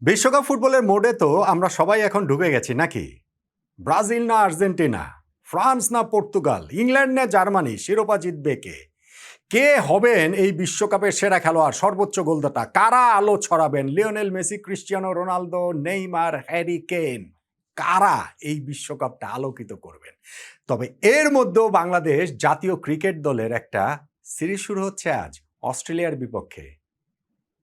বিশ্বকাপ ফুটবলের মোডে তো আমরা সবাই এখন ঢুকে গেছি নাকি? ব্রাজিল না আর্জেন্টিনা, ফ্রান্স না পর্তুগাল, ইংল্যান্ড না জার্মানি, শিরোপা জিতবে কে? কে হবেন এই বিশ্বকাপের সেরা খেলোয়াড়, সর্বোচ্চ গোলদাতা? কারা আলো ছড়াবেন? Lionel Messi, Cristiano Ronaldo, Neymar, Harry Kane, কারা এই বিশ্বকাপটা আলোকিত করবেন? তবে এর মধ্যেও বাংলাদেশ জাতীয় ক্রিকেট দলের একটা সিরিজ শুরু হচ্ছে আজ অস্ট্রেলিয়ার বিপক্ষে।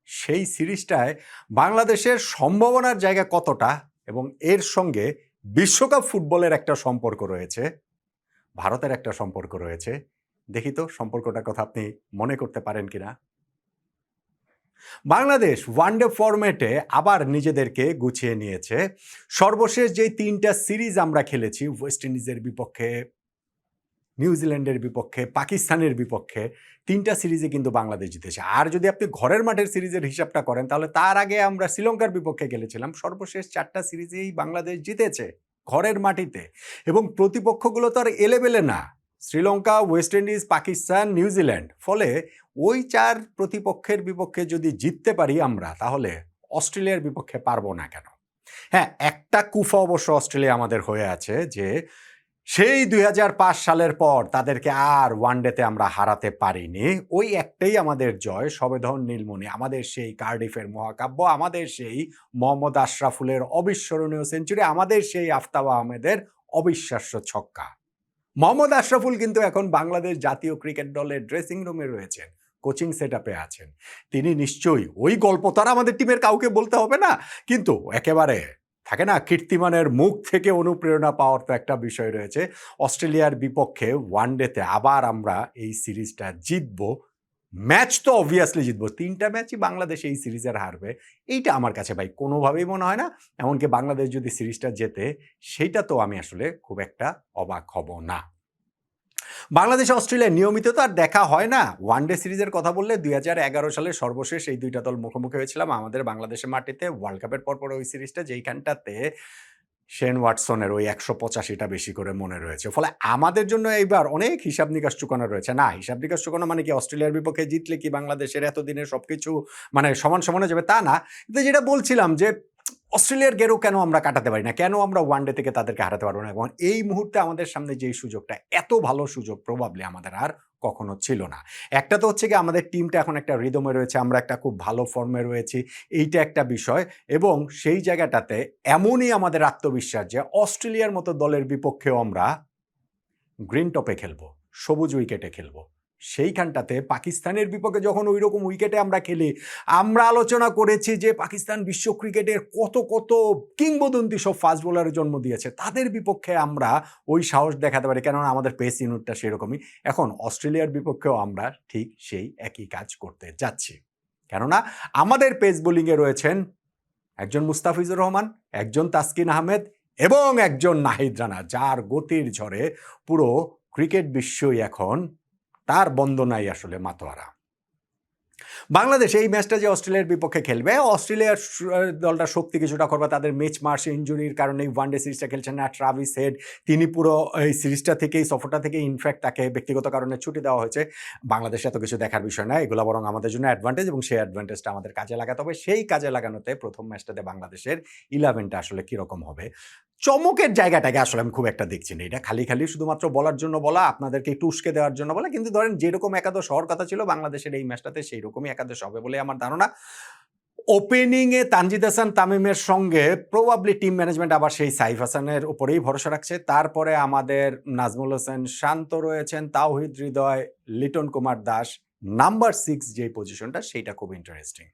সেই সিরিজটায় বাংলাদেশের সম্ভাবনার জায়গা কতটা এবং এর সঙ্গে বিশ্বকাপ ফুটবলের একটা সম্পর্ক রয়েছে, ভারতের একটা সম্পর্ক রয়েছে। দেখি তো সম্পর্কটার কথা আপনি মনে করতে পারেন কিনা। বাংলাদেশ ওয়ানডে ফরম্যাটে আবার নিজেদেরকে গুছিয়ে নিয়েছে। সর্বশেষ যেই ৩টা সিরিজ আমরা খেলেছি, ওয়েস্ট ইন্ডিজের বিপক্ষে, নিউজিল্যান্ডের বিপক্ষে, পাকিস্তানের বিপক্ষে, ৩টা সিরিজে কিন্তু বাংলাদেশ জিতেছে। আর যদি আপনি ঘরের মাঠের সিরিজের হিসাবটা করেন তাহলে তার আগে আমরা শ্রীলঙ্কার বিপক্ষে খেলেছিলাম। সর্বশেষ ৪টা সিরিজেই বাংলাদেশ জিতেছে ঘরের মাটিতে, এবং প্রতিপক্ষগুলো তো আর এলেবেলে না। Sri Lanka, West Indies, Pakistan, New Zealand. ফলে ওই ৪ প্রতিপক্ষের বিপক্ষে যদি জিততে পারি আমরা, তাহলে অস্ট্রেলিয়ার বিপক্ষে পারবো না কেন? হ্যাঁ, একটা কুফা অবশ্য অস্ট্রেলিয়া আমাদের হয়ে আছে, যে সেই ২০০৫ সালের পর তাদেরকে আর ওয়ানডেতে আমরা হারাতে পারিনি। ওই একটাই আমাদের জয়, সবেধন নীলমণি, আমাদের সেই কার্ডিফের মহাকাব্য, আমাদের সেই মোহাম্মদ আশরাফুলের অবিস্মরণীয় সেঞ্চুরি, আমাদের সেই আফতাব আহমেদের অবিশ্বাস্য ছক্কা। মোহাম্মদ আশরাফুল কিন্তু এখন বাংলাদেশ জাতীয় ক্রিকেট দলের ড্রেসিং রুমে রয়েছেন, কোচিং সেটআপে আছেন। তিনি নিশ্চয়ই ওই গল্প তো আর আমাদের টিমের কাউকে বলতে হবে না, কিন্তু একেবারে থাকে না, কীর্তিমানের মুখ থেকে অনুপ্রেরণা পাওয়ার তো একটা বিষয় রয়েছে। অস্ট্রেলিয়ার বিপক্ষে ওয়ানডেতে আবার আমরা এই সিরিজটা জিতবো। ম্যাচ তো অবভিয়াসলি জিতবো, ৩টা ম্যাচই বাংলাদেশ এই সিরিজের হারবে, এইটা আমার কাছে ভাই কোনোভাবেই মনে হয় না। এমনকি বাংলাদেশ যদি সিরিজটা জেতে, সেইটা তো আমি আসলে খুব একটা অবাক হব না। বাংলাদেশ অস্ট্রেলিয়া নিয়মিত তো আর দেখা হয় না। ওয়ানডে সিরিজের কথা বললে ২০১১ সালে সর্বশেষ এই ২টা দল মুখোমুখি হয়েছিলাম আমাদের বাংলাদেশের মাটিতে, ওয়ার্ল্ড কাপের পরপর ওই সিরিজটা, যেইখানটাতে শেন ওয়াটসনের ওই ১৮৫টা বেশি করে মনে রয়েছে। ফলে আমাদের জন্য এইবার অনেক হিসাব নিকাশ চুকানো রয়েছে। না, হিসাব নিকাশ চুকানো মানে কি অস্ট্রেলিয়ার বিপক্ষে জিতলে কি বাংলাদেশের এতদিনের সবকিছু মানে সমান সমান হয়ে যাবে তা না। কিন্তু যেটা বলছিলাম যে অস্ট্রেলিয়ার গেরো কেন আমরা কাটাতে পারি না? কেন আমরা ওয়ানডে থেকে তাদেরকে হারাতে পারবো না? এবং এই মুহূর্তে আমাদের সামনে যেই সুযোগটা, এত ভালো সুযোগ প্রবাবলি আমাদের আর কখনো ছিল না। একটা তো হচ্ছে গিয়ে আমাদের টিমটা এখন একটা রিদমে রয়েছে, আমরা একটা খুব ভালো ফর্মে রয়েছি, এইটা একটা বিষয়। এবং সেই জায়গাটাতে এমনই আমাদের আত্মবিশ্বাস যে অস্ট্রেলিয়ার মতো দলের বিপক্ষেও আমরা গ্রিন টপে খেলবো, সবুজ উইকেটে খেলবো। সেইখানটাতে পাকিস্তানের বিপক্ষে যখন ওই রকম উইকেটে আমরা খেলি, আমরা আলোচনা করেছি যে পাকিস্তান বিশ্ব ক্রিকেটের কত কত কিংবদন্তি সব ফাস্ট বোলারের জন্ম দিয়েছে, তাদের বিপক্ষে আমরা ওই সাহস দেখাতে পারি, কেননা আমাদের পেস ইউনিটটা সেরকমই। এখন অস্ট্রেলিয়ার বিপক্ষেও আমরা ঠিক সেই একই কাজ করতে যাচ্ছি, কেননা আমাদের পেস বোলিংয়ে রয়েছেন একজন মুস্তাফিজুর রহমান, একজন তাসকিন আহমেদ এবং একজন নাহিদ রানা, যার গতির ঝড়ে পুরো ক্রিকেট বিশ্বই এখন তার বন্দনায় আসলে মাতোয়ারা। বাংলাদেশ এই ম্যাচটা যে অস্ট্রেলিয়ার বিপক্ষে খেলবে, অস্ট্রেলিয়ার দলটা শক্তি কিছুটা করবে, তাদের মিচ মার্শ ইনজুরির কারণে ওয়ানডে সিরিজটা খেলছেন না। ট্রাভিস হেড, তিনি পুরো এই সিরিজটা থেকেই, সফরটা থেকেই ইনফ্যাক্ট তাকে ব্যক্তিগত কারণে ছুটি দেওয়া হয়েছে। বাংলাদেশে এত কিছু দেখার বিষয় না, এগুলো বরং আমাদের জন্য অ্যাডভান্টেজ, এবং সেই অ্যাডভান্টেজটা আমাদের কাজে লাগাতে হবে। সেই কাজে লাগানোতে প্রথম ম্যাচটাতে বাংলাদেশের 11টা আসলে কীরকম হবে, চমকের জায়গাটাকে আসলে আমি খুব একটা দেখছি না। এটা খালি খালি শুধুমাত্র বলার জন্য বলা, আপনাদেরকে একটু উস্কে দেওয়ার জন্য বলা, কিন্তু ধরেন যেরকম একাদশ হওয়ার কথা ছিল বাংলাদেশের এই ম্যাচটাতে, সেই রকমই একাদশ হবে বলে আমার ধারণা। ওপেনিংয়ে তানজিদ হাসান তামিমের সঙ্গে প্রবাবলি টিম ম্যানেজমেন্ট আবার সেই সাইফ হাসানের উপরেই ভরসা রাখছে। তারপরে আমাদের নাজমুল হোসেন শান্ত রয়েছেন, তাওহিদ হৃদয়, লিটন কুমার দাস। নাম্বার 6 যে পজিশনটা, সেইটা খুব ইন্টারেস্টিং।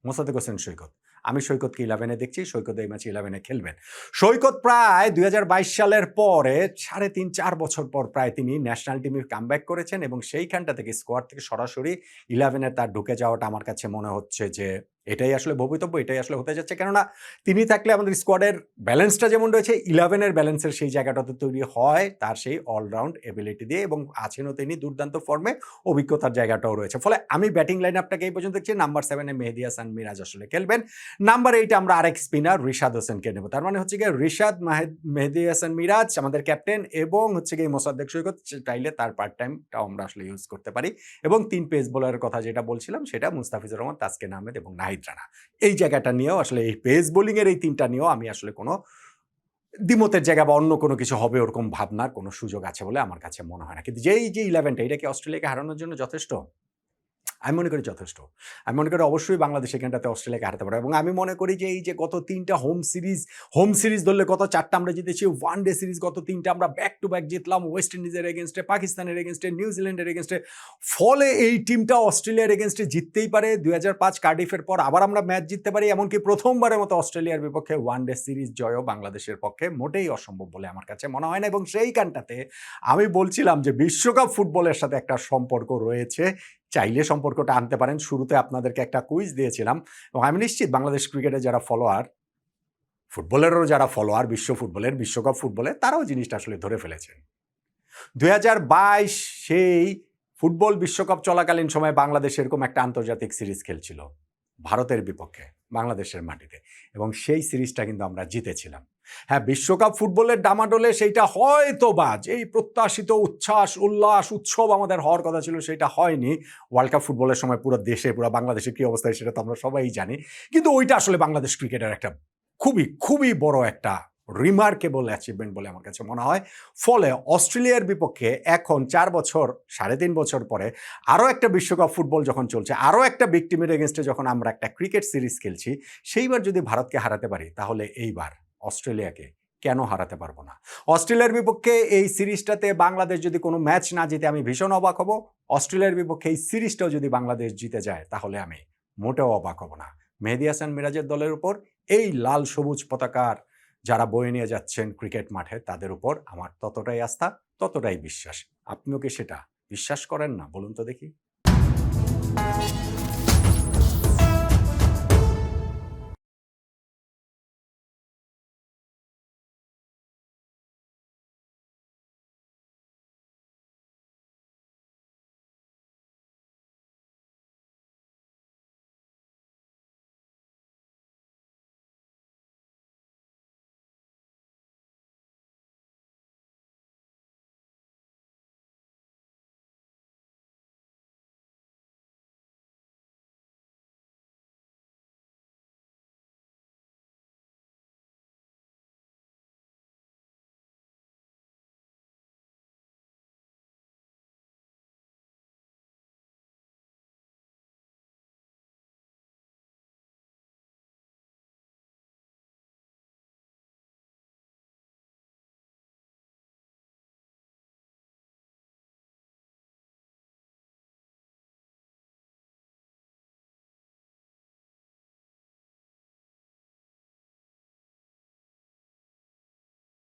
মোসাদ্দেক হোসেন সৈকত, আমি সৈকতকে 11-এ দেখছি, সৈকত এই ম্যাচে 11-এ খেলবেন। সৈকত প্রায় ২০২২ সালের পরে ৩.৫-৪ বছর পর প্রায় তিনি ন্যাশনাল টিমে কামব্যাক করেছেন, এবং সেইখানটা থেকে স্কোয়াড থেকে সরাসরি 11-এ তার ঢুকে যাওয়াটা আমার কাছে মনে হচ্ছে যে এটাই আসলে ভবিতব্য, এটাই আসলে হতে যাচ্ছে। কেননা তিনি থাকলে আমাদের স্কোয়াডের ব্যালেন্সটা যেমন রয়েছে, 11-এর ব্যালেন্সের সেই জায়গাটাতে তৈরি হয় তার সেই অলরাউন্ড এবিলিটি দিয়ে, এবং আছেনও তিনি দুর্দান্ত ফর্মে, অভিজ্ঞতার জায়গাটাও রয়েছে। ফলে আমি ব্যাটিং লাইন আপটাকে এই পর্যন্ত দেখছি। নাম্বার 7-এ মেহেদী হাসান মিরাজ আসলে খেলবেন। নাম্বার 8-এ আমরা আরেক স্পিনার রিশাদ হোসেনকে নেব। তার মানে হচ্ছে গিয়ে রিশাদ, মেহেদী হাসান মিরাজ আমাদের ক্যাপ্টেন, এবং হচ্ছে গিয়ে মোসাদ্দেক সৈকত চাইলে তার পার্ট টাইমটাও আমরা আসলে ইউজ করতে পারি। এবং 3 পেস বোলারের কথা যেটা বলছিলাম, সেটা মুস্তাফিজুর রহমান, তাসকিন আহমেদ এবং নাহিদ শাহিদ রানা। এই জায়গাটা নিয়েও আসলে এই পেস বোলিংয়ের এই ৩টা নিয়েও আমি আসলে কোনো দ্বিমতের জায়গা বা অন্য কোনো কিছু হবে ওরকম ভাবনার কোনো সুযোগ আছে বলে আমার কাছে মনে হয় না। কিন্তু যেই যে 11টা এটা কি অস্ট্রেলিয়াকে হারানোর জন্য যথেষ্ট? আমি মনে করি যথেষ্ট। আমি মনে করি অবশ্যই বাংলাদেশ এখানটাতে অস্ট্রেলিয়াকে হারাতে পারে এবং আমি মনে করি যে এই যে গত ৩টা হোম সিরিজ ধরলে গত ৪টা আমরা জিতেছি। ওয়ান ডে সিরিজ গত ৩টা আমরা ব্যাক টু ব্যাক জিতলাম। ওয়েস্ট ইন্ডিজের এগেইনস্টে, পাকিস্তানের এগেইনস্টে, নিউজিল্যান্ডের এগেইনস্টে। ফলে এই টিমটা অস্ট্রেলিয়ার এগেইনস্টে জিততেই পারে। ২০০৫ কার্ডিফের পর আবার আমরা ম্যাচ জিততে পারি। এমনকি প্রথমবারের মতো অস্ট্রেলিয়ার বিপক্ষে ওয়ান ডে সিরিজ জয়ও বাংলাদেশের পক্ষে মোটেই অসম্ভব বলে আমার কাছে মনে হয় না এবং সেইখানটাতে আমি বলছিলাম যে বিশ্বকাপ ফুটবলের সাথে একটা সম্পর্ক রয়েছে। চাইলে সম্পর্কটা আনতে পারেন। শুরুতে আপনাদেরকে একটা কুইজ দিয়েছিলাম এবং আমি নিশ্চিত বাংলাদেশ ক্রিকেটের যারা ফলোয়ার, ফুটবলেরও যারা ফলোয়ার বিশ্ব ফুটবলের, বিশ্বকাপ ফুটবলের তারাও জিনিসটা আসলে ধরে ফেলেছেন। ২০২২ সেই ফুটবল বিশ্বকাপ চলাকালীন সময়ে বাংলাদেশ এরকম একটা আন্তর্জাতিক সিরিজ খেলছিল ভারতের বিপক্ষে বাংলাদেশের মাটিতে এবং সেই সিরিজটা কিন্তু আমরা জিতেছিলাম। হ্যাঁ, বিশ্বকাপ ফুটবলের ডামাডোলে সেইটা হয়তো বা যেই প্রত্যাশিত উচ্ছ্বাস, উল্লাস, উৎসব আমাদের হওয়ার কথা ছিল সেটা হয়নি। ওয়ার্ল্ড কাপ ফুটবলের সময় পুরো দেশে, পুরো বাংলাদেশের কী অবস্থা সেটা তো আমরা সবাই জানি। কিন্তু ওইটা আসলে বাংলাদেশ ক্রিকেটের একটা খুবই বড় একটা রিমার্কেবল অ্যাচিভমেন্ট বলে আমার কাছে মনে হয়। ফলে অস্ট্রেলিয়ার বিপক্ষে এখন ৪ বছর, ৩.৫ বছর পরে আরও একটা বিশ্বকাপ ফুটবল যখন চলছে, আরও একটা বিগ টিমের এগেনস্টে যখন আমরা একটা ক্রিকেট সিরিজ খেলছি, সেইবার যদি ভারতকে হারাতে পারি তাহলে এইবার অস্ট্রেলিয়াকে কেন হারাতে পারবো না? অস্ট্রেলিয়ার বিপক্ষে এই সিরিজটাতে বাংলাদেশ যদি কোনো ম্যাচ না জিতে আমি ভীষণ অবাক হব। অস্ট্রেলিয়ার বিপক্ষে এই সিরিজটাও যদি বাংলাদেশ জিতে যায় তাহলে আমি মোটেও অবাক হব না। মেহেদী হাসান মিরাজের দলের উপর এই লাল সবুজ পতাকার যারা বয়ে নিয়ে যাচ্ছেন ক্রিকেট মাঠে তাদের উপর আমার ততটাই আস্থা, ততটাই বিশ্বাস। আপনিও কি সেটা বিশ্বাস করেন না? বলুন তো দেখি।